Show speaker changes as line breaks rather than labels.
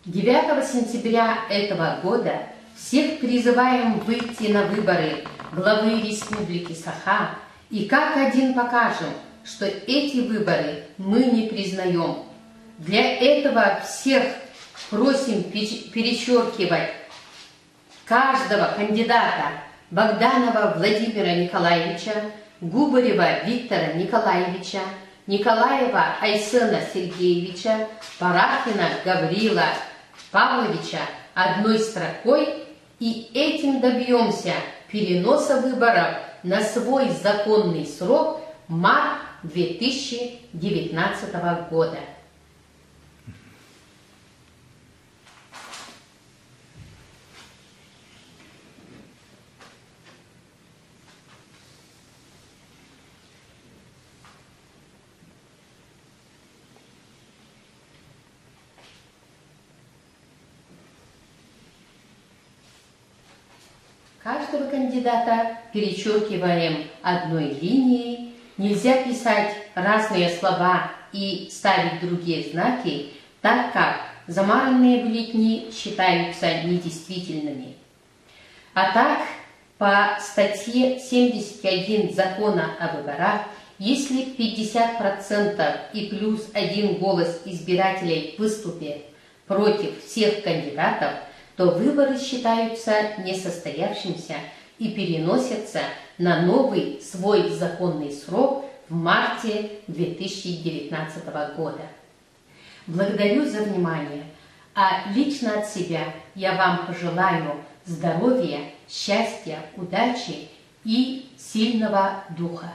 9 сентября этого года всех призываем выйти на выборы главы Республики Саха и как один покажем, что эти выборы мы не признаем. Для этого всех просим перечеркивать каждого кандидата: Богданова Владимира Николаевича, Губарева Виктора Николаевича, Николаева Айсена Сергеевича, Парахина Гаврила Павловича одной строкой, и этим добьемся переноса выборов на свой законный срок март 2019 года. Каждого кандидата перечеркиваем одной линией. Нельзя писать разные слова и ставить другие знаки, так как замаранные бюллетени считаются недействительными. А так, по статье 71 Закона о выборах, если 50% и плюс 1 голос избирателей выступит против всех кандидатов, то выборы считаются несостоявшимся и переносятся на новый свой законный срок в марте 2019 года. Благодарю за внимание, а лично от себя я вам пожелаю здоровья, счастья, удачи и сильного духа.